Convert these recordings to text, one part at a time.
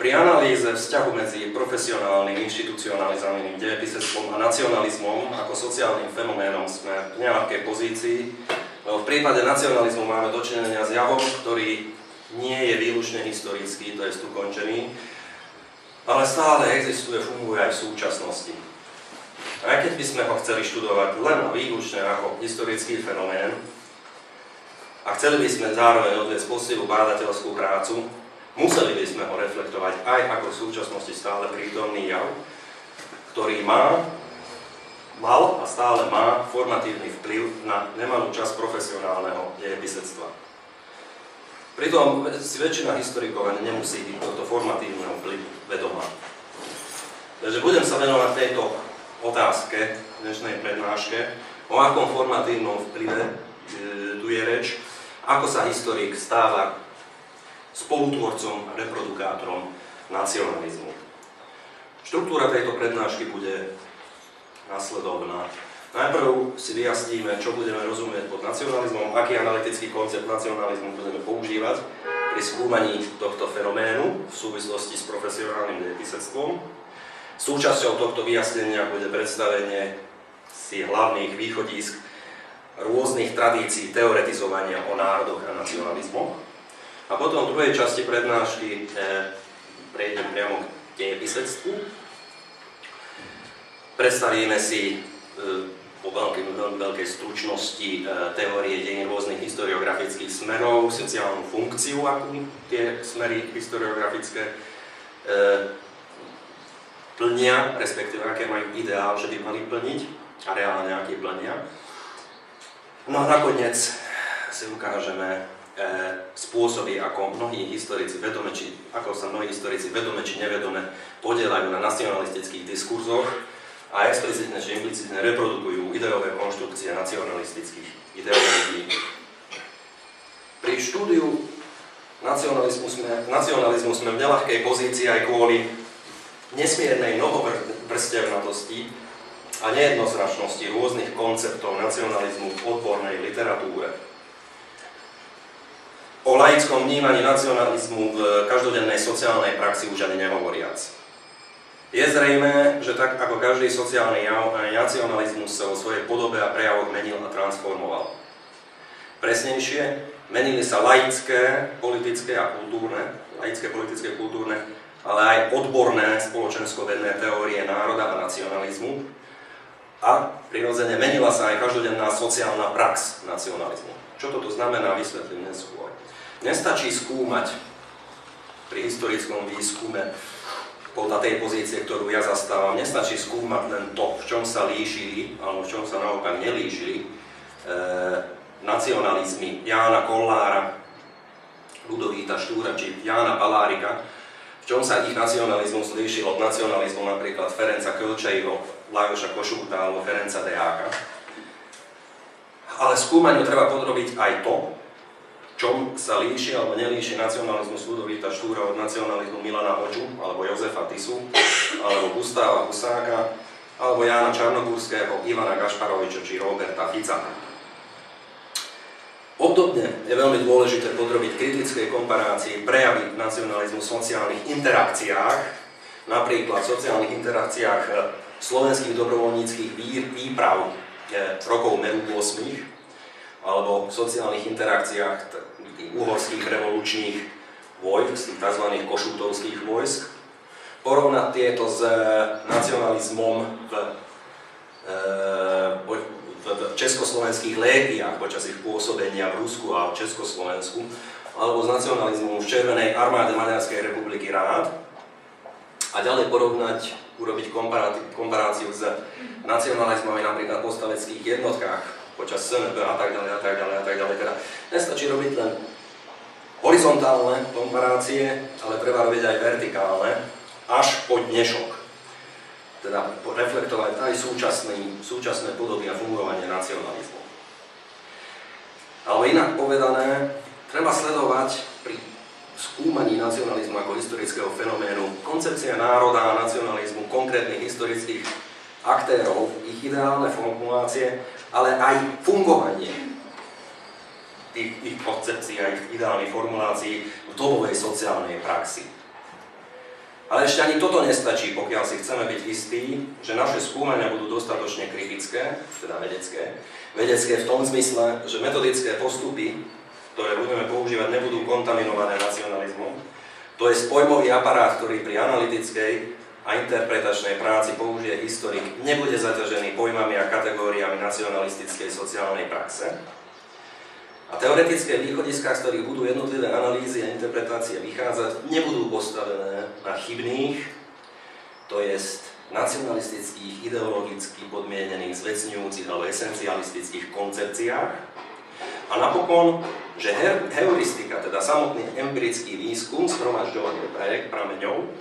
Pri analýze vzťahu medzi profesionálnym, inštitucionalizovaným dejepisectvom a nacionalizmom ako sociálnym fenoménom sme v nejakej pozícii. V prípade nacionalizmu máme dočinenia s javom, ktorý nie je výlučne historický, to je ukončený, ale stále existuje, funguje aj v súčasnosti. Aj keď by sme ho chceli študovať len a výlučne ako historický fenomén a chceli by sme zároveň odviesť poctivú bádateľskú prácu, museli by sme ho reflektovať aj ako v súčasnosti stále prítomný jav, ktorý mal a stále má formatívny vplyv na nemalú časť profesionálneho dejepisectva. Pritom si väčšina historikov ani nemusí byť tohto formatívneho vplyvu vedomá. Takže budem sa venovať tejto otázke v dnešnej prednáške, o akom formatívnom vplyve tu je reč, ako sa historik stáva spolutvorcom a reprodukátorom nacionalizmu. Štruktúra tejto prednášky bude nasledovná. Najprv si vyjasníme, čo budeme rozumieť pod nacionalizmom, aký analytický koncept nacionalizmu budeme používať pri skúmaní tohto fenoménu v súvislosti s profesionálnym dejepisectvom. Súčasťou tohto vyjasnenia bude predstavenie si hlavných východísk rôznych tradícií teoretizovania o národoch a nacionalizmoch. A potom v druhej časti prednášky prejdem priamo k dejepisectvu. Predstavíme si po veľkej stručnosti teórie dejín rôznych historiografických smerov, sociálnu funkciu, akú tie smery historiografické plnia, respektíve aké majú ideál, že by mali plniť a reálne aký plnia. No a nakoniec si ukážeme spôsoby, ako mnohí historici vedome, či nevedome podielajú na nacionalistických diskurzoch a explicitne či implicitne reprodukujú ideové konštrukcie nacionalistických ideológií. Pri štúdiu nacionalizmu sme v neľahkej pozícii aj kvôli nesmiernej mnohovrstevnatosti a nejednoznačnosti rôznych konceptov nacionalizmu v odbornej literatúre. O laickom vnímaní nacionalizmu v každodennej sociálnej praxi už ani nehovoriac. Je zrejmé, že tak ako každý sociálny jav, nacionalizmus sa vo svojej podobe a prejavoch menil a transformoval. Presnejšie, menili sa laické, politické, kultúrne, ale aj odborné spoločensko-vedné teórie národa a nacionalizmu a prirodzene menila sa aj každodenná sociálna prax nacionalizmu. Čo toto znamená, vysvetlím neskôr. Nestačí skúmať pri historickom výskume podľa tej pozície, ktorú ja zastávam, nestačí skúmať len to, v čom sa líšili, alebo v čom sa naopak nelíšili nacionalizmy Jána Kollára, Ludovíta Štúra či Jána Palárika, v čom sa ich nacionalizmus líšil od nacionalizmu napríklad Ferenca Kölcseiho, Lajoša Košúta alebo Ferenca Deáka. Ale skúmaniu treba podrobiť aj to, čom sa líši alebo nelíši nacionalizmus Ludovíta Štúra od nacionalizmu Milana Hoďu, alebo Jozefa Tisu, alebo Gustáva Husáka, alebo Jána Čarnogórského, Ivana Gašparoviča či Roberta Fica. Obdobne je veľmi dôležité podrobiť kritickej komparácii prejavy nacionalizmu v sociálnych interakciách, napríklad v sociálnych interakciách slovenských dobrovoľníckych výprav rokov Meru 8, alebo v sociálnych interakciách uhorských revolučných vojsk, tzv. Košútovských vojsk. Porovnať tieto s nacionalizmom v československých légiách počas ich pôsobenia v Rusku a v Československu, alebo s nacionalizmom v Červenej armáde Maďarskej republiky Rád. A ďalej urobiť komparáciu s nacionalizmami napríklad v povstaleckých jednotkách počas SNP a tak ďalej. Teda nestačí robiť len horizontálne komparácie, ale treba robiť aj vertikálne, až po dnešok. Teda reflektovať aj súčasné podoby a fungovanie nacionalizmu. Ale inak povedané, treba sledovať pri skúmaní nacionalizmu ako historického fenoménu koncepcia národa a nacionalizmu konkrétnych historických aktérov, ich ideálne formulácie, ale aj fungovanie ich koncepcií a ich ideálnych formulácií v dobovej sociálnej praxi. Ale ešte ani toto nestačí, pokiaľ si chceme byť istí, že naše skúmania budú dostatočne kritické, teda vedecké. Vedecké v tom zmysle, že metodické postupy, ktoré budeme používať, nebudú kontaminované nacionalizmom. To je pojmový aparát, ktorý pri analytickej a interpretačnej práci použije historik, nebude zaťažený pojmami a kategóriami nacionalistickej sociálnej praxe. A teoretické východiská, z ktorých budú jednotlivé analýzy a interpretácie vychádzať, nebudú postavené na chybných, to jest nacionalistických, ideologicky podmienených, zvecňujúcich alebo esencialistických koncepciách. A napokon, že heuristika, teda samotný empirický výskum, zhromažďovanie prameňov,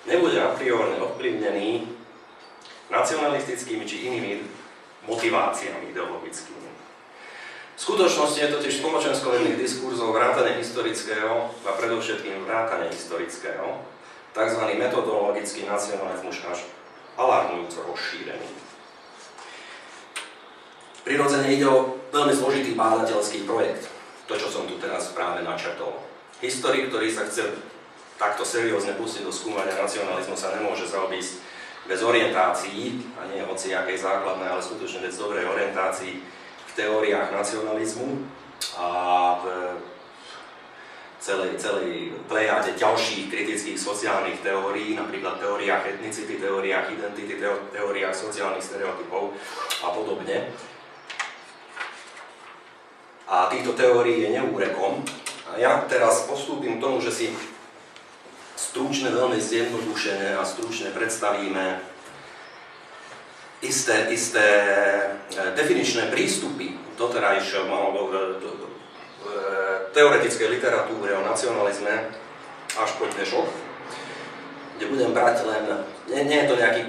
nebude a priorne ovplyvnený nacionalistickými či inými motiváciami ideologickými. V skutočnosti je totiž spoločensko-vedných diskurzov vrátane historického a predovšetkým vrátane historického tzv. Metodologický nacionalizmus až alarmujúco rozšírený. Prirodzene ide o veľmi zložitý bádateľský projekt, to, čo som tu teraz práve načrtol. Historik, ktorý sa chce takto seriózne pustiť do skúmania nacionalizmu, sa nemôže zaobísť bez orientácií, a nie hociakej základnej, ale skutočne bez dobrej orientácií v teóriách nacionalizmu a v celej plejáde ďalších kritických sociálnych teórií, napríklad teóriách etnicity, teóriách identity, teóriách sociálnych stereotypov a podobne. A týchto teórií je neúrekom. A ja teraz postúpim k tomu, že si stručne, veľmi zjednodušene a stručne predstavíme isté definičné prístupy doterajšom alebo teoretickej literatúre o nacionalizme až po dnešok, kde budem brať len, nie je to nejaký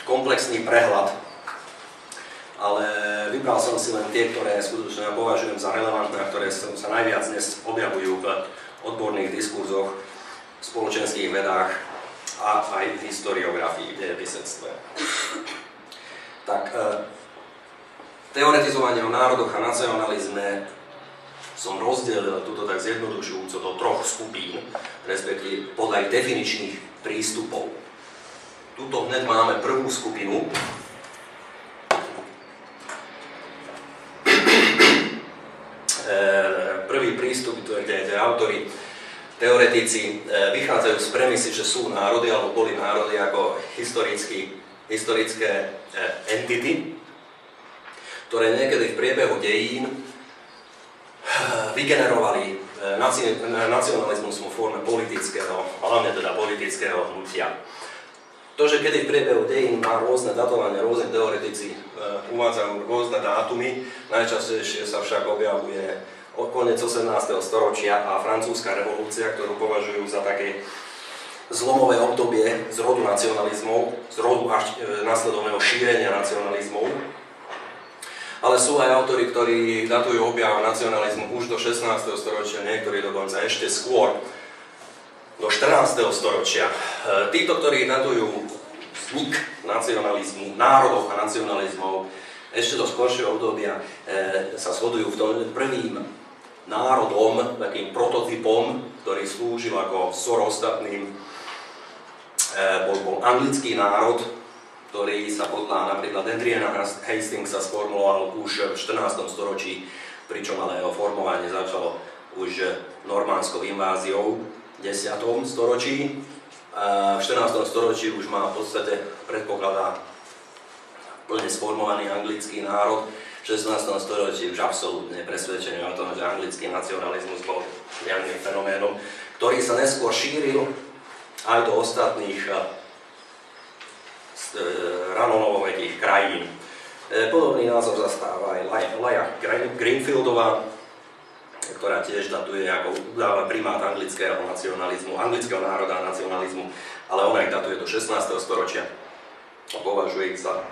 komplexný prehľad, ale vybral som si len tie, ktoré skutočne považujem za relevantné a ktoré sa najviac dnes objavujú v odborných diskurzoch, v spoločenských vedách a aj v historiografii, v dejepisectve. Tak, teoretizovanie o národoch a nacionalizme som rozdelil tuto tak zjednodušujúco do troch skupín, respektíve podľa definičných prístupov. Tuto hneď máme prvú skupinu. Prvý prístup, kde autori, teoretici vychádzajú z premisy, že sú národy alebo boli národy ako historické entity, ktoré niekedy v priebehu dejín vygenerovali nacionalizmus vo forme politického, hlavne teda politického hnutia. To, že kedy v priebehu dejín má rôzne datovanie, rôzne teoretici uvádzajú rôzne dátumy, najčastejšie sa však objavuje koniec 18. storočia a francúzska revolúcia, ktorú považujú za také zlomové obdobie z rodu nacionalizmov, z rodu až následovného šírenia nacionalizmov. Ale sú aj autori, ktorí datujú objav nacionalizmu už do 16. storočia, niektorí dokonca ešte skôr, do 14. storočia. Títo, ktorí datujú vznik nacionalizmu, národov a nacionalizmov, ešte do skoršieho obdobia sa shodujú v tom prvým národom, takým prototypom, ktorý slúžil ako vzor ostatným, bol anglický národ, ktorý sa podľa napríklad Adriana Hastingsa sformuloval už v 14. storočí, pričom ale jeho formovanie začalo už normánskou inváziou v 10. storočí. V 14. storočí už má v podstate predpokladá plne sformovaný anglický národ. V 16. storočí už absolútne presvedčenie o tom, že anglický nacionalizmus bol javným fenoménom, ktorý sa neskôr šíril aj do ostatných ranonovovekých krajín. Podobný názor zastáva aj Laia Greenfieldová, ktorá tiež datuje ako udáva primát anglického nacionalizmu, anglického národa a nacionalizmu, ale ona ich datuje do 16. storočia a považuje ich za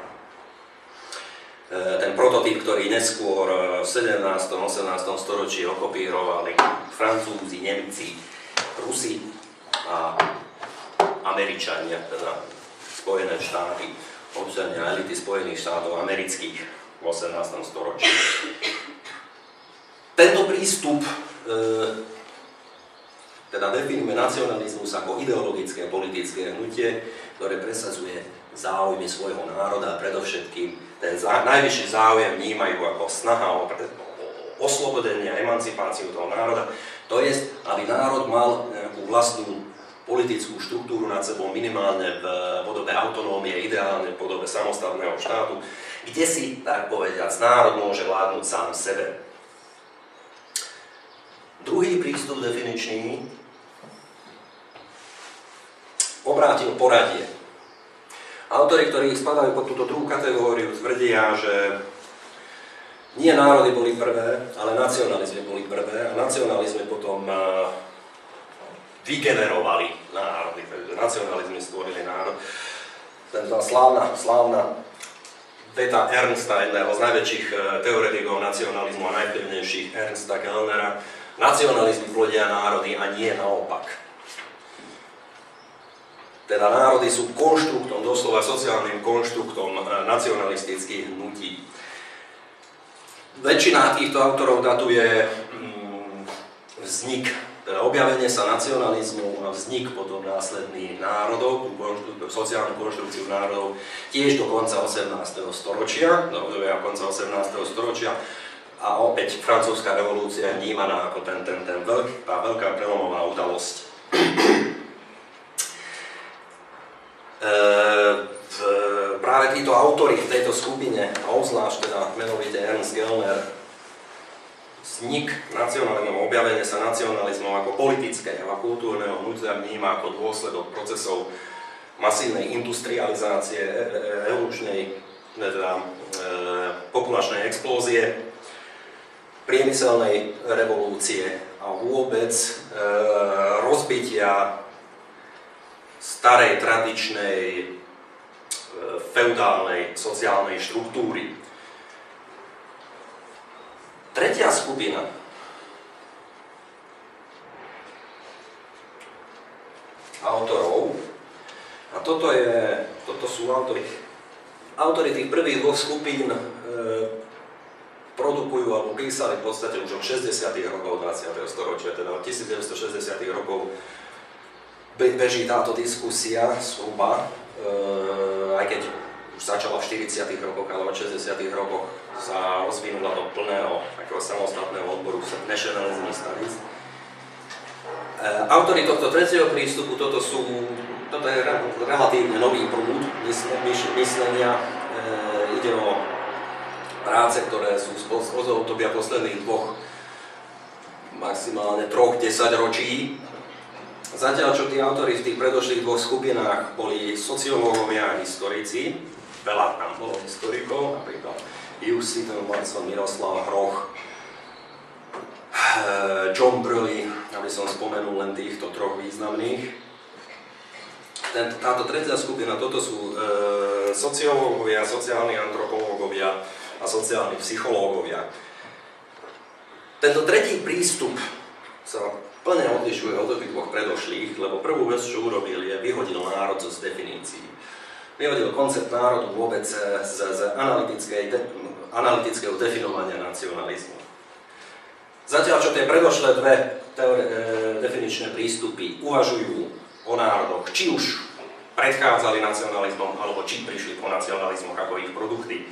ten prototyp, ktorý neskôr v 17. a 18. storočí okopírovali Francúzi, Nemci, Rusi a Američania, teda Spojené štáty, občania elity Spojených štátov amerických v 18. storočí. Tento prístup, teda teda definuje nacionalizmus ako ideologické politické hnutie, ktoré presadzuje záujmy svojho národa a predovšetkým ten najvyšší záujem vnímajú ako snaha o oslobodenie a emancipáciu toho národa. To je, aby národ mal nejakú vlastnú politickú štruktúru nad sebou, minimálne v podobe autonómie, ideálne v podobe samostatného štátu, kde si, tak povediac, národ môže vládnuť sám sebe. Druhý prístup definičný obrátil poradie. Autori, ktorí spadajú pod túto druhú kategóriu, tvrdia, že nie národy boli prvé, ale nacionalizmy boli prvé a nacionalizmy potom vygenerovali národy, takže nacionalizmy stvorili národ. Tento slávna veta Ernsta, jedného z najväčších teoretikov nacionalizmu a najvplyvnejších, Ernsta Kellnera: nacionalizmy plodia národy a nie naopak. Teda národy sú konštruktom, doslova sociálnym konštruktom nacionalistických hnutí. Väčšina týchto autorov datuje vznik, teda objavenie sa nacionalizmu a vznik potom následných národov, sociálnu konštrukciu národov, tiež do konca 18. storočia, do obdobia konca 18. storočia. A opäť francúzska revolúcia je vnímaná ako tá veľká prelomová udalosť. Práve títo autori v tejto skupine, a obzvlášť teda menovite Ernst Kellner, vznik nacionalizmu, objavenie sa nacionalizmu ako politického a kultúrneho hnutia vníma ako dôsledok procesov masívnej industrializácie, evolučnej, teda populačnej explózie, priemyselnej revolúcie a vôbec rozbitia starej, tradičnej, feudálnej sociálnej štruktúry. Tretia skupina autorov, a toto sú autori tých prvých dvoch skupín, produkujú alebo písali v podstate už od 60. rokov 20. storočia, teda od 1960. rokov beží táto diskusia zhruba, aj keď už začala v 40. rokoch, ale od 60. rokoch sa rozvinula do plného takého samostatného odboru Nationalism Studies. Autori tohto tretieho prístupu, toto je relatívne nový prúd myslenia. Ide o práce, ktoré sú z obdobia posledných dvoch, maximálne 3 desaťročí. Zatiaľ, čo tí autori v tých predošlých dvoch skupinách boli sociológovia a historici, veľa tam bolo historikov, napríklad Hugh Seaton, Watson, Miroslav Hroch, John Brully, aby som spomenul len týchto troch významných. Táto tretia skupina, toto sú sociológovia, sociálni antropológovia a sociálni psychológovia. Tento tretí prístup sa plne odlišuje od obidvoch predošlých, lebo prvú vec, čo urobil, je vyhodil národ z definícií. Vyhodil koncept národu vôbec z analytického definovania nacionalizmu. Zatiaľ, čo tie predošlé dve definičné prístupy uvažujú o národoch, či už predchádzali nacionalizmom, alebo či prišli po nacionalizmoch ako ich produkty,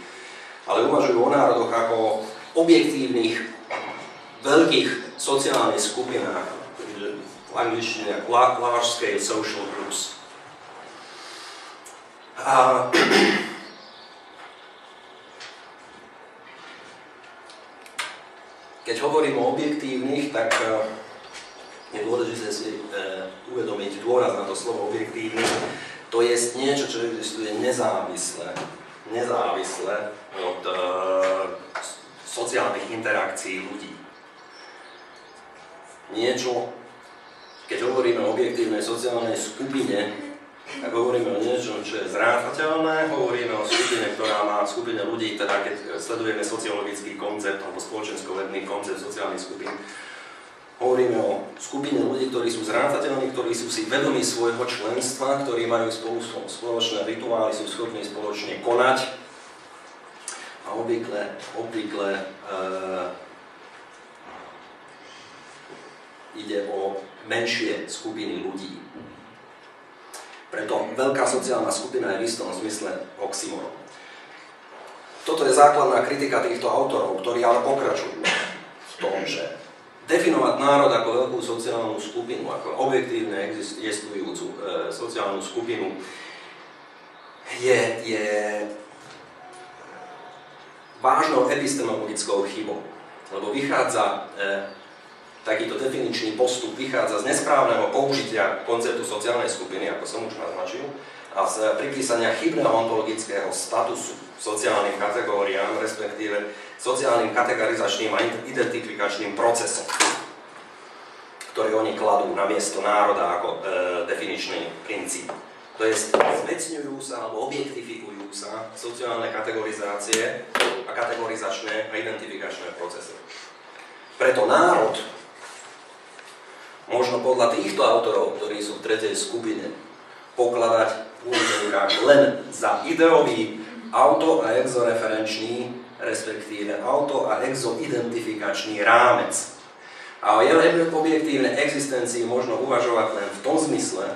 ale uvažujú o národoch ako objektívnych, veľkých sociálnych skupinách, v angličtine large scale social groups. A keď hovorím o objektívnych, tak je dôležité si uvedomiť dôraz na to slovo objektívny. To je niečo, čo existuje nezávisle od sociálnych interakcií ľudí. Niečo, keď hovoríme o objektívnej sociálnej skupine, tak hovoríme o niečom, čo je zrátateľné, hovoríme o skupine ľudí, teda keď sledujeme sociologický koncept alebo spoločensko-vedný koncept sociálnych skupín, hovoríme o skupine ľudí, ktorí sú zrátateľní, ktorí sú si vedomí svojho členstva, ktorí majú spoločné rituály, sú schopní spoločne konať a obvykle ide o menšie skupiny ľudí. Preto veľká sociálna skupina je v istom zmysle oxymoron. Toto je základná kritika týchto autorov, ktorí ale pokračujú v tom, že definovať národ ako veľkú sociálnu skupinu, ako objektívne existujúcu sociálnu skupinu, je vážnou epistemologickou chybou, lebo vychádza takýto definičný postup vychádza z nesprávneho použitia konceptu sociálnej skupiny, ako som už naznačil, a z pripísania chybného ontologického statusu sociálnym kategóriám, respektíve sociálnym kategorizačným a identifikačným procesom, ktoré oni kladú na miesto národa ako definičný princíp. To je, zvecňujú sa alebo objektifikujú sa sociálne kategorizácie a kategorizačné a identifikačné procesy. Preto národ možno podľa týchto autorov, ktorí sú v tretej skupine, pokladať v úvodzovkách len za ideový auto- a exoreferenčný, respektíve auto- a exoidentifikačný rámec. A o jeho objektívnej existencii možno uvažovať len v tom zmysle,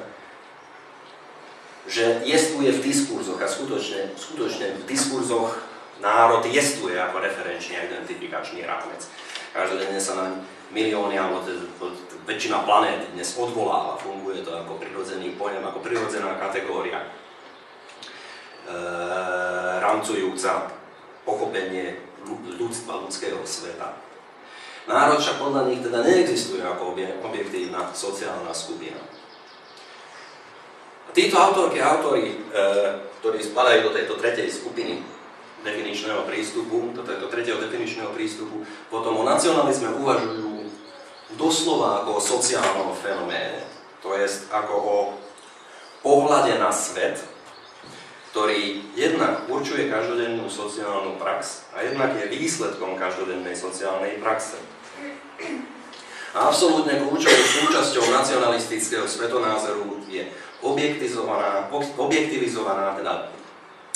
že jestvuje v diskurzoch a skutočne v diskurzoch národ jestvuje ako referenčný a identifikačný rámec. Každodenne sa na milióny, alebo väčšina planét dnes odvoláva, funguje to ako prirodzený pojem, ako prirodzená kategória, rámcujúca pochopenie ľudstva, ľudského sveta. Národ však podľa nich teda neexistuje ako objektívna sociálna skupina. A títo autorky a autori, ktorí spadajú do tejto tretej skupiny definičného prístupu, do tejto tretieho definičného prístupu, potom o nacionalizme uvažujú doslova ako o sociálnom fenoméne, to jest ako o pohľade na svet, ktorý jednak určuje každodennú sociálnu prax a jednak je výsledkom každodennej sociálnej praxe. A absolútne kľúčovou súčasťou nacionalistického svetonázoru je objektivizovaná, teda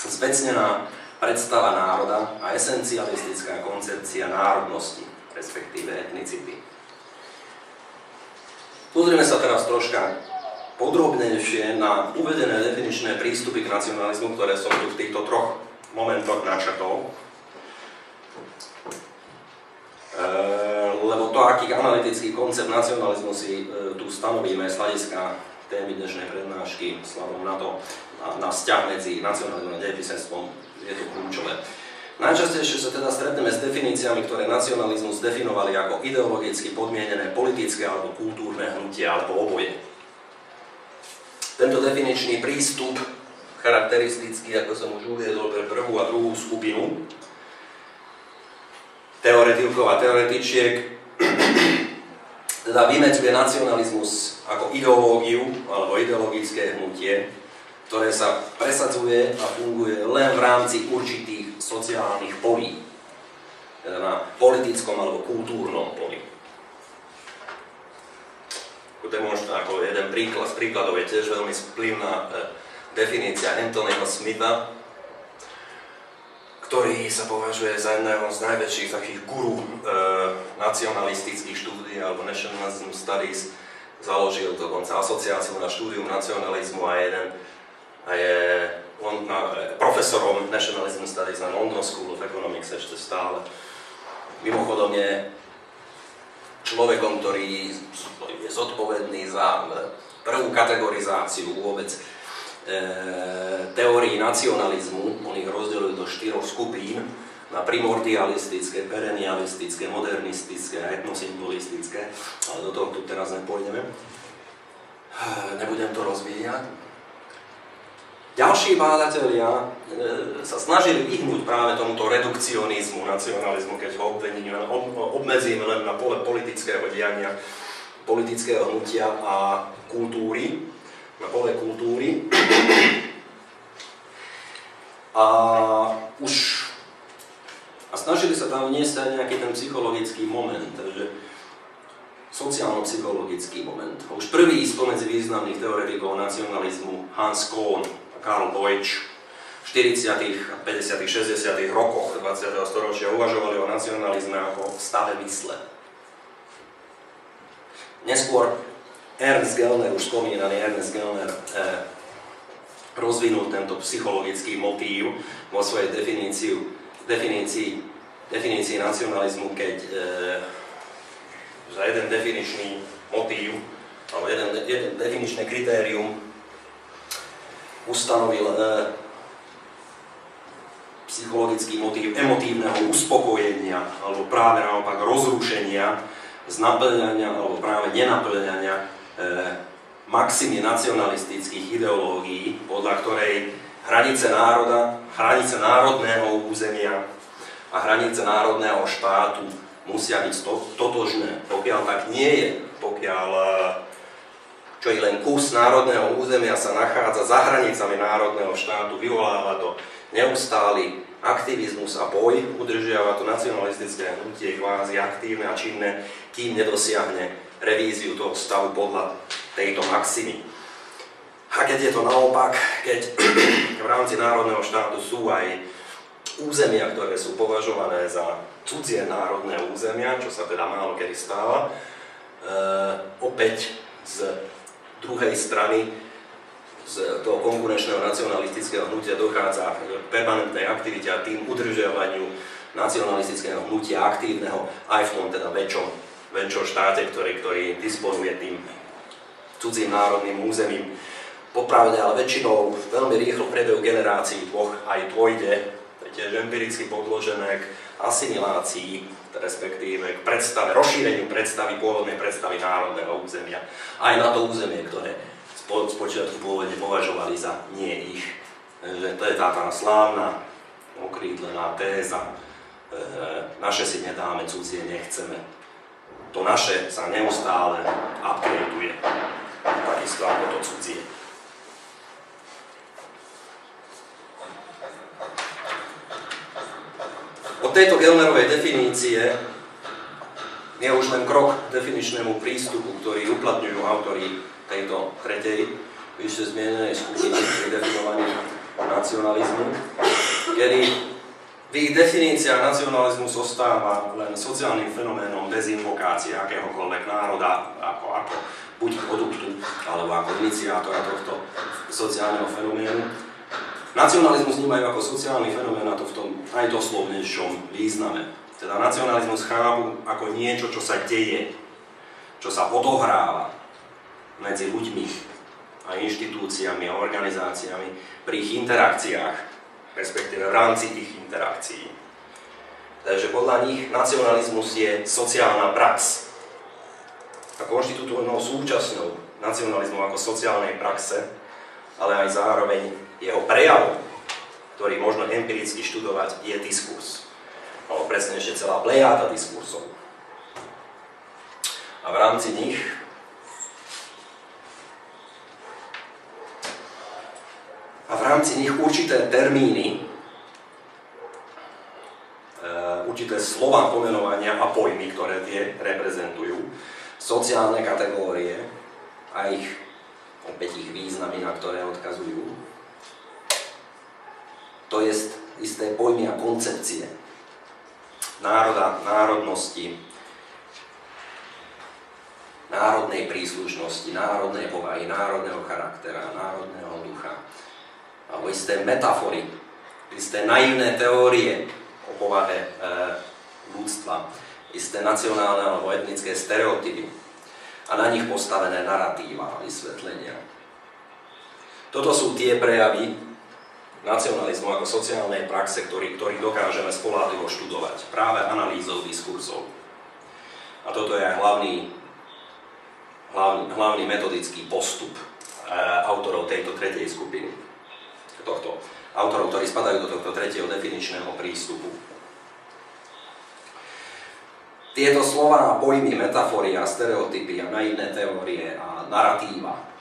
zvecnená predstava národa a esencialistická koncepcia národnosti, respektíve etnicity. Pozrieme sa teraz troška podrobnejšie na uvedené definičné prístupy k nacionalizmu, ktoré som tu v týchto troch momentoch načrtol. Lebo to, aký analytický koncept nacionalizmu si tu stanovíme z hľadiska témy dnešnej prednášky, vzhľadom na to, na vzťah medzi nacionalizmom a dejepisectvom, je to kľúčové. Najčastejšie sa teda stretneme s definíciami, ktoré nacionalizmus definovali ako ideologicky podmienené politické alebo kultúrne hnutie, alebo oboje. Tento definičný prístup, charakteristický, ako som už uviedol, pre prvú a druhú skupinu teoretikov a teoretičiek, teda vymedzuje nacionalizmus ako ideológiu alebo ideologické hnutie, ktoré sa presadzuje a funguje len v rámci určitých sociálnych polí, teda na politickom alebo kultúrnom poli. Ako jeden príklad z príkladov je tiež veľmi vplyvná definícia Anthonyho Smitha, ktorý sa považuje za jedného z najväčších takých guru nacionalistických štúdií alebo Nationalism Studies. Založil dokonca asociáciu na štúdium nacionalizmu a je profesorom Nationalism Studies na London School of Economics ešte stále. Mimochodom je človekom, ktorý je zodpovedný za prvú kategorizáciu vôbec teórií nacionalizmu. On ich rozdeľujú do 4 skupín, na primordialistické, perennialistické, modernistické a etnosymbolistické, ale do toho tu teraz nepôjdeme. Nebudem to rozvíjať. Ďalší bádatelia sa snažili vyhnúť práve tomuto redukcionizmu, nacionalizmu, keď ho obmedzíme len na pole politického diania, politického hnutia a kultúry, na pole kultúry. A snažili sa tam vniesť aj nejaký ten psychologický moment, takže sociálno-psychologický moment. Už prvý spomedzi významných teoretikov nacionalizmu Hans Kohn a Karl Deutsch v 40., 50., 60. rokoch 20. storočia uvažovali o nacionalizme ako v stave mysle. Neskôr Ernst Gellner, už spomínaný Ernst Gellner, rozvinul tento psychologický motív vo svojej definícii nacionalizmu, keď za jeden definičný motív, alebo jeden definičné kritérium ustanovil psychologický motív emotívneho uspokojenia, alebo práve naopak rozrušenia z naplňania, alebo práve nenaplňania maximy nacionalistických ideológií, podľa ktorej hranice národa, hranice národného územia a hranice národného štátu musia byť totožné. Pokiaľ tak nie je, pokiaľ čo i len kus národného územia sa nachádza za hranicami národného štátu, vyvoláva to neustály aktivizmus a boj, udržiava to nacionalistické hnutie kvázi aktívne a činné, kým nedosiahne revíziu toho stavu podľa tejto maximy. A keď je to naopak, keď v rámci národného štátu sú aj územia, ktoré sú považované za cudzie národné územia, čo sa teda málo kedy stáva, opäť z druhej strany z toho konkurenčného nacionalistického hnutia dochádza k permanentnej aktivite a tým udržiavaniu nacionalistického hnutia aktívneho aj v tom teda väčšom štáte, ktorý disponuje tým cudzím národným územím. Popravde, ale väčšinou veľmi rýchlo v priebehu generácií dvoch aj dôjde, to je tiež empiricky podložené, k asimilácii, respektíve k rozšíreniu predstavy, pôvodnej predstavy národného územia. Aj na to územie, ktoré spočiatku pôvodne považovali za nie ich. Že to je tá slávna, okrídlená téza, naše si nedáme, cudzie nechceme. To naše sa neustále upgradeuje, takisto ako to cudzie. Od tejto Gellnerovej definície je už len krok k definičnému prístupu, ktorý uplatňujú autori tejto tretej vyššie zmienenej skupiny pri definovaní nacionalizmu, kedy v ich definíciách nacionalizmu zostáva len sociálnym fenoménom dezinvokácie akéhokoľvek národa ako buď produktu alebo ako iniciátora tohto sociálneho fenoménu. Nacionalizmus vnímajú ako sociálny fenomén, a to v tom aj doslovnejšom význame. Teda nacionalizmus chápu ako niečo, čo sa deje, čo sa odohráva medzi ľuďmi a inštitúciami a organizáciami pri ich interakciách, respektíve v rámci tých interakcií. Takže podľa nich nacionalizmus je sociálna prax. A konštitútovnou súčasťou nacionalizmu ako sociálnej praxe, ale aj zároveň jeho prejavom, ktorý možno empiricky študovať, je diskurs. Alebo presnejšie celá plejáda diskursov. A v rámci nich určité termíny, určité slova pomenovania a pojmy, ktoré tie reprezentujú, sociálne kategórie a opäť ich významy, na ktoré odkazujú. To je isté pojmy a koncepcie národa, národnosti, národnej príslušnosti, národnej povahy, národného charaktera, národného ducha, alebo isté metafory, isté naivné teórie o povahe ľudstva, isté nacionálne alebo etnické stereotypy a na nich postavené naratíva a vysvetlenia. Toto sú tie prejavy nacionalizmu ako sociálnej praxe, ktorý dokážeme spoľahlivo študovať práve analýzou diskurzov. A toto je aj hlavný metodický postup autorov tejto tretej skupiny. Autorov, ktorí spadajú do tohto tretieho definičného prístupu. Tieto slová, pojmy, metafory a stereotypy a naivné teórie a naratíva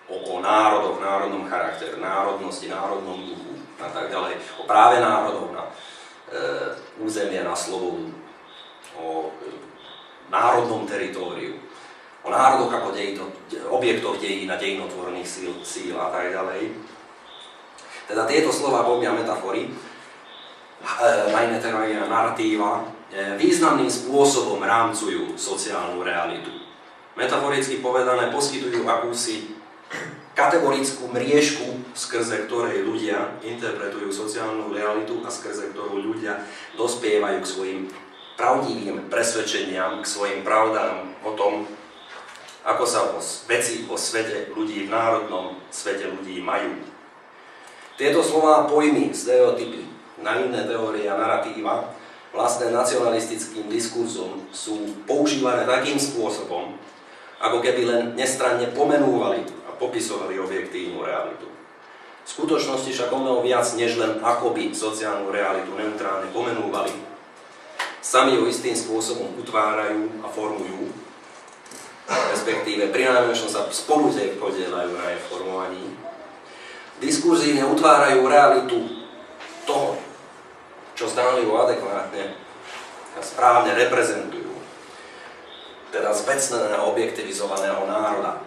o národoch, národnom charaktere, národnosti, národnom duchu a tak ďalej, o práve národov na územie, na slobodu, o národnom teritóriu, o národoch ako objektoch dejín a dejinotvorných síl a tak ďalej. Teda tieto slova, pojmy a metafory, naivné teórie a naratíva významným spôsobom rámcujú sociálnu realitu. metaforicky povedané, poskytujú akúsi kategorickú mriežku, skrze ktorej ľudia interpretujú sociálnu realitu a skrze ktorú ľudia dospievajú k svojim pravdivým presvedčeniam, k svojim pravdám o tom, ako sa veci vo svete ľudí, v národnom svete ľudí majú. Tieto slová, pojmy, stereotypy, naivné teórie a naratíva, vlastné nacionalistickým diskurzom sú používané takým spôsobom, ako keby len nestranne pomenúvali a popisovali objektívnu realitu. V skutočnosti však o mnoho viac, než len akoby sociálnu realitu neutrálne pomenúvali, sami ju istým spôsobom utvárajú a formujú, respektíve prinajmenšom sa spolu podieľajú na jej formovaní. Diskurzívne utvárajú realitu toho, čo zdánlivo adekvátne a správne reprezentujú, teda zvecneného, objektivizovaného národa,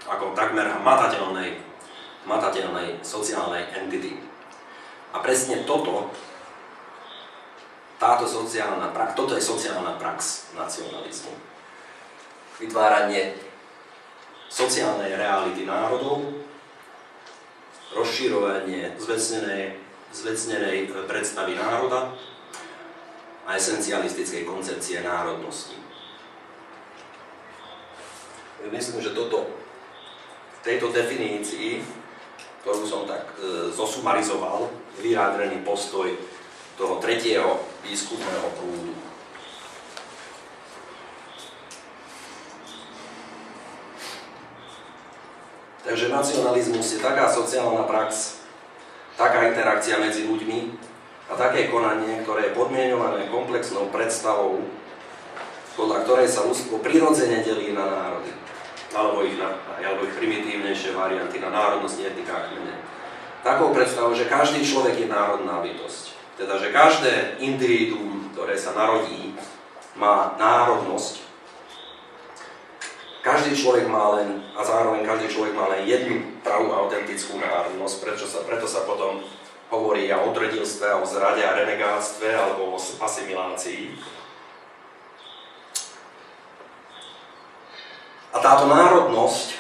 ako takmer matateľnej sociálnej entity. A presne toto je sociálna prax nacionalizmu. Vytváranie sociálnej reality národov, rozširovanie zvecnenej predstavy národa a esencialistickej koncepcie národnosti. Myslím, že v tejto definícii, ktorú som tak zosumarizoval, vyjadrený postoj toho tretieho výskumného prúdu. Takže nacionalizmus je taká sociálna prax, taká interakcia medzi ľuďmi a také konanie, ktoré je podmienované komplexnou predstavou, podľa ktorej sa ľudstvo prirodzene delí na národy, alebo ich primitívnejšie varianty na národnosti, etnika a kmene. Takou predstavou, že každý človek je národná bytosť. Teda, že každé individuum, ktoré sa narodí, má národnosť. Každý človek má len, a zároveň každý človek má len jednu pravú autentickú národnosť, preto sa potom hovorí o odredilstve, o zrade a renegátstve alebo o asimilácii. A táto národnosť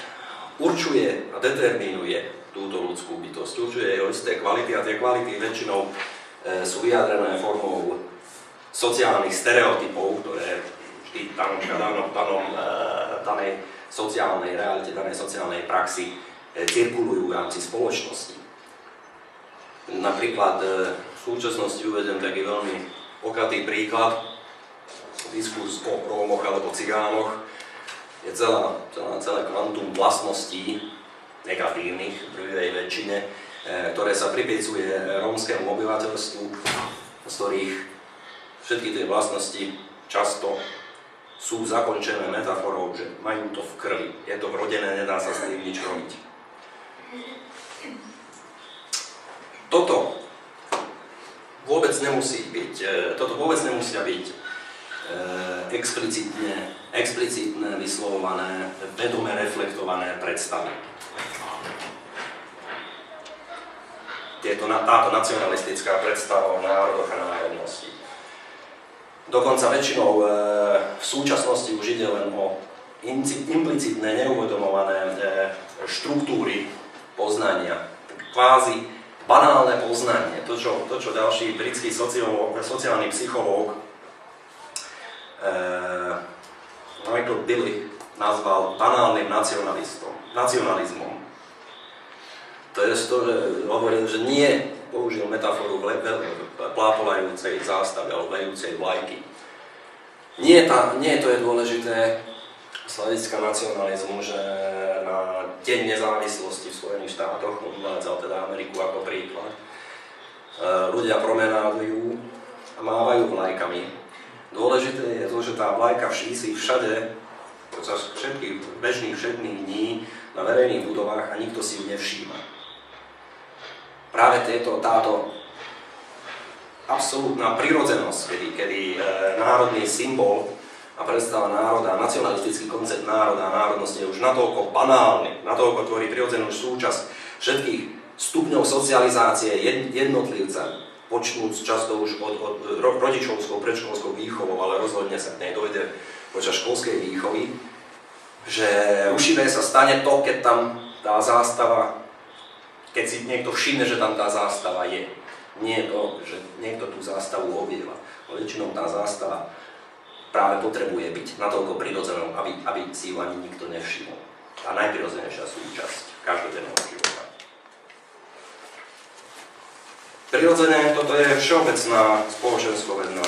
určuje a determinuje túto ľudskú bytosť, určuje jej isté kvality a tie kvality väčšinou sú vyjadrené formou sociálnych stereotypov, ktoré vždy v danej sociálnej realite, danej sociálnej praxi cirkulujú v rámci spoločnosti. Napríklad v súčasnosti uvedem taký veľmi okatý príklad, diskurs o Rómoch alebo Cigánoch, je celé kvantum vlastností negatívnych v prvej väčšine, ktoré sa pripicuje rómskému obyvateľstvu, z ktorých všetky tie vlastnosti často sú zakončené metaforou, že majú to v krvi, je to vrodené, nedá sa s tým nič robiť. Toto vôbec nemusia byť explicitné, vyslovované, vedome reflektované predstavy. Táto nacionalistická predstava o národoch a národnosti. Dokonca väčšinou v súčasnosti už ide len o implicitné, neuvedomované štruktúry poznania. Kvázi banálne poznanie. To, čo ďalší britský sociálny psychológ Michael Billy nazval banálnym nacionalizmom. To je to, že hovoril, že nie použil metaforu plápolajúcej zástavy alebo lejúcej vlajky. Nie to je dôležité z hľadiska nacionalizmu, že na Deň nezávislosti v Spojených štátoch, uvádzal teda Ameriku ako príklad, ľudia promenádujú a mávajú vlajkami. Dôležité je to, že tá vlajka visí všade, počas všetkých bežných všedných dní na verejných budovách a nikto si ju nevšíma. Práve táto absolútna prirodzenosť, kedy národný symbol a predstava národa, nacionalistický koncept národa a národnosti je už natoľko banálny, natoľko tvorí prirodzenú súčasť všetkých stupňov socializácie jednotlivca, počnúc často už od rodičovskou, predškolskou výchovou, ale rozhodne sa k nej dojde v počas školskej výchovy, že rušivé sa stane to, keď tam tá zástava, keď si niekto všimne, že tam tá zástava je. Nie to, že niekto tú zástavu obieva. Väčšinou tá zástava práve potrebuje byť natoľko prirodzenou, aby si ju ani nikto nevšimol. Tá najprirodzenejšia súčasť každodenného života. Prirodzené, toto je všeobecná spoločenskovedná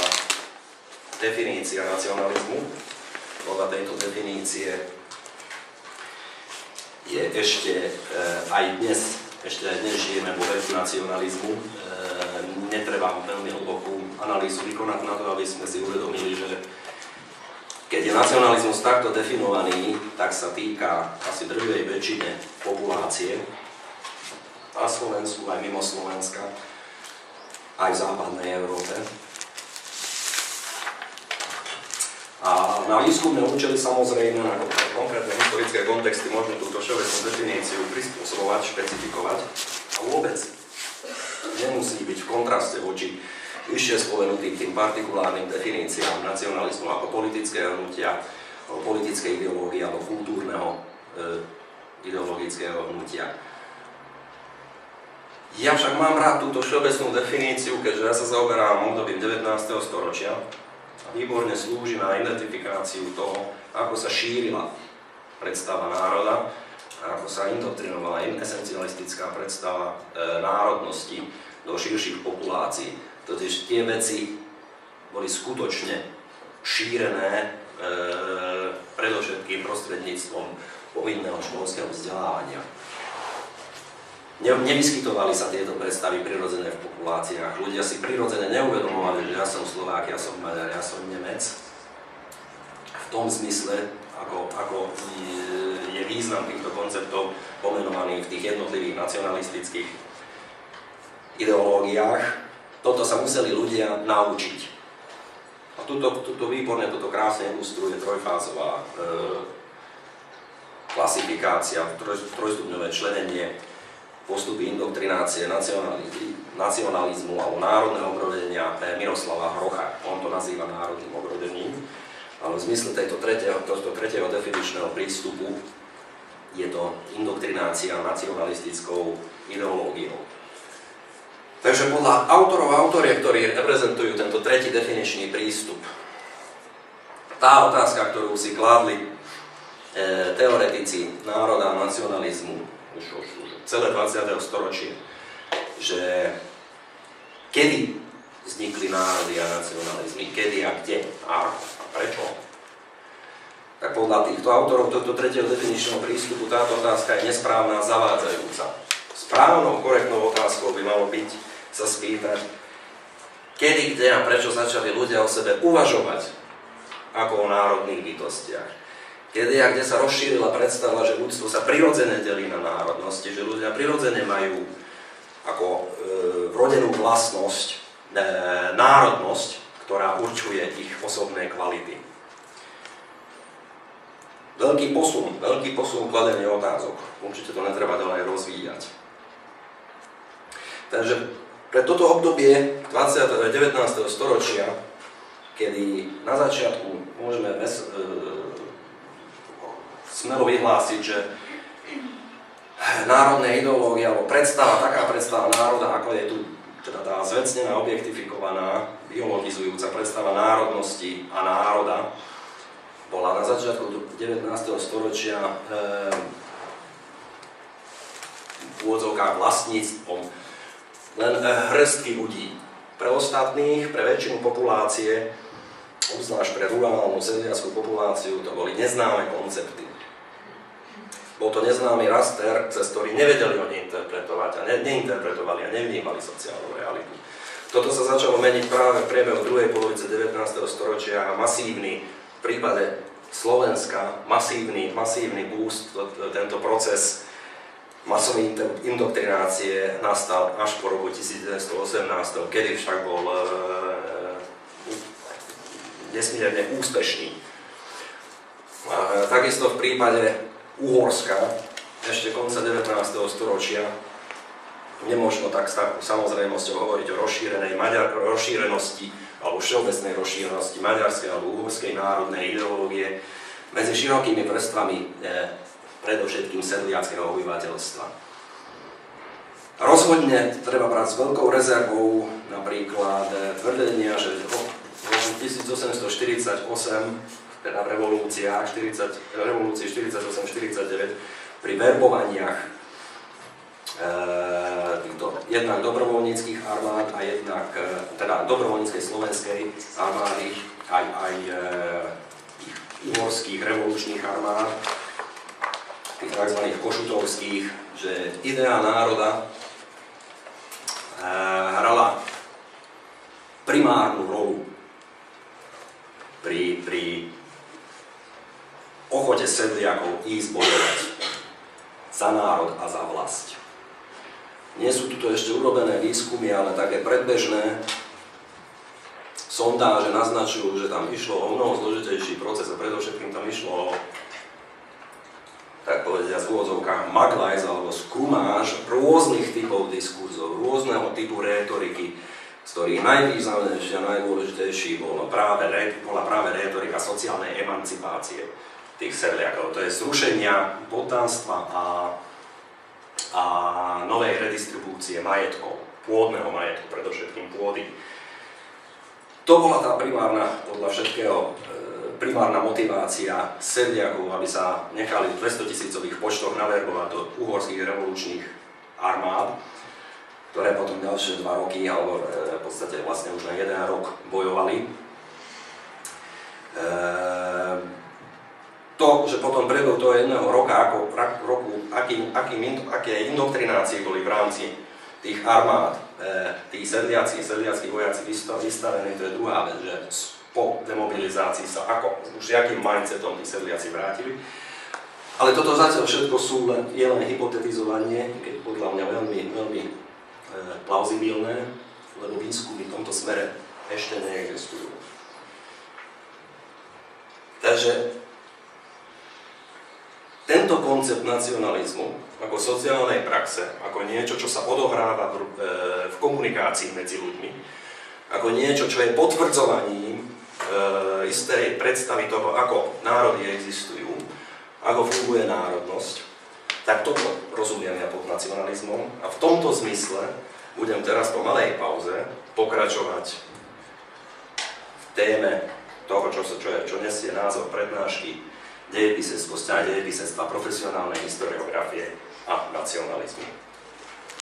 definícia nacionalizmu. Podľa tejto definície je ešte aj dnes žijeme vo veku nacionalizmu. Netreba veľmi hlbokú analýzu vykonať na to, aby sme si uvedomili, že keď je nacionalizmus takto definovaný, tak sa týka asi drvivej väčšine populácie na Slovensku, aj mimo Slovenska, aj v západnej Európe. A na výskumné účely samozrejme, na konkrétne historické kontexty môžeme túto všeobecnú definíciu prispôsobovať, špecifikovať a vôbec nemusí byť v kontraste voči vyššie spomenutým tým partikulárnym definíciám nacionalizmu ako politického hnutia, politickej ideológie alebo kultúrneho ideologického hnutia. Ja však mám rád túto všeobecnú definíciu, keďže ja sa zaoberám obdobím 19. storočia. Výborne slúži na identifikáciu toho, ako sa šírila predstava národa, a ako sa indoktrinovala esencialistická predstava národnosti do širších populácií. Totiž tie veci boli skutočne šírené predovšetkým prostredníctvom povinného školského vzdelávania. Nevyskytovali sa tieto predstavy prirodzené v populáciách. Ľudia si prirodzene neuvedomovali, že ja som Slovák, ja som Maďar, ja som Nemec. V tom zmysle, ako je význam týchto konceptov pomenovaných v tých jednotlivých nacionalistických ideológiách, toto sa museli ľudia naučiť. A tuto výborne, toto krásne ilustruje trojfázová klasifikácia, trojstupňové členenie, postupy indoktrinácie, nacionalizmu alebo národného obrodenia Miroslava Hrocha. On to nazýva národným obrodením, ale v zmysle tohto tretieho definičného prístupu je to indoktrinácia nacionalistickou ideológiou. Takže podľa autorov a autoriek, ktorí reprezentujú tento tretí definičný prístup, tá otázka, ktorú si kládli teoretici národa a nacionalizmu už celé 20. storočie, že kedy vznikli národy a nacionalizmy, kedy a kde a prečo. Tak podľa týchto autorov tohto tretieho definičného prístupu táto otázka je nesprávna a zavádzajúca. Správnou, korektnou otázkou by malo byť sa spýtať, kedy, kde a prečo začali ľudia o sebe uvažovať ako o národných bytostiach. Kedy a kde sa rozšírila predstava, že ľudstvo sa prirodzene delí na národnosti, že ľudia prirodzene majú ako vrodenú vlastnosť, národnosť, ktorá určuje ich osobné kvality. Veľký posun kladenie otázok. Určite to netreba ďalej rozvíjať. Takže pre toto obdobie 19. storočia, kedy na začiatku môžeme smelo vyhlásiť, že národné ideológie alebo taká predstava národa, ako je tu teda tá zvecnená, objektifikovaná, biologizujúca predstava národnosti a národa, bola na začiatku 19. storočia v úvodzovkách vlastníctvom len hrstky ľudí. Pre ostatných, pre väčšinu populácie, obzvlášť pre rurálnu sedliackú populáciu, to boli neznáme koncepty. Bol to neznámy raster, cez ktorý nevedeli oni interpretovať a neinterpretovali a nevnímali sociálnu realitu. Toto sa začalo meniť práve v priebehu druhej polovice 19. storočia a masívny, v prípade Slovenska, masívny boost, tento proces masovej indoktrinácie nastal až po roku 1918, kedy však bol nesmierne úspešný. A takisto v prípade Uhorska, ešte konca 19. storočia, nemožno tak s takou samozrejmosťou hovoriť o rozšírenosti alebo všeobecnej rozšírenosti maďarskej alebo uhorskej národnej ideológie medzi širokými vrstvami predovšetkým sedliackého obyvateľstva. Rozhodne treba brať s veľkou rezervou napríklad tvrdenia, že v roku 1848, teda v revolúcii 48-49, pri verbovaniach jednak dobrovoľníckych armád a jednak teda dobrovoľníckej slovenskej armády, aj uhorských revolučných armád, tých tzv. Košutovských, že idea národa hrala primárnu rolu pri ochote sedliakov ísť bojovať za národ a za vlast. Nie sú tu ešte urobené výskumy, ale také predbežné sondáže naznačujú, že tam išlo o mnoho zložitejší proces a predovšetkým tam išlo o, tak povediať v úvodzovkách, maglajz alebo skrumáž rôznych typov diskurzov, rôzneho typu rétoriky, z ktorých najvýznamnejší a najdôležitejší bola práve rétorika sociálnej emancipácie tých sedliakov. To je zrušenia poddanstva a novej redistribúcie majetkov, pôdneho majetku, predovšetkým pôdy. To bola tá podľa všetkého, primárna motivácia sedliakov, aby sa nechali v 200 000 počtoch naverbovať do uhorských revolučných armád, ktoré potom ďalšie 2 roky, alebo v podstate vlastne už na 1 rok bojovali. To, že potom priebehu toho 1 roka, aké indoktrinácie boli v rámci tých armád, tí sedliackí vojaci vystavení, to je druhá vec, že po demobilizácii sa už akým mindsetom tí sedliaci vrátili. Ale toto zatiaľ všetko je len hypotetizovanie, keď podľa mňa veľmi plauzibilné, lebo výskumy v tomto smere ešte neexistujú. Takže tento koncept nacionalizmu ako sociálnej praxe, ako niečo, čo sa odohráva v komunikácii medzi ľuďmi, ako niečo, čo je potvrdzovaním istej predstavy toho, ako národy existujú, ako funguje národnosť, tak toto rozumiem ja pod nacionalizmom a v tomto zmysle budem teraz po malej pauze pokračovať v téme toho, čo nesie názov prednášky dejepisectva, profesionálnej historiografie a nacionalizmu.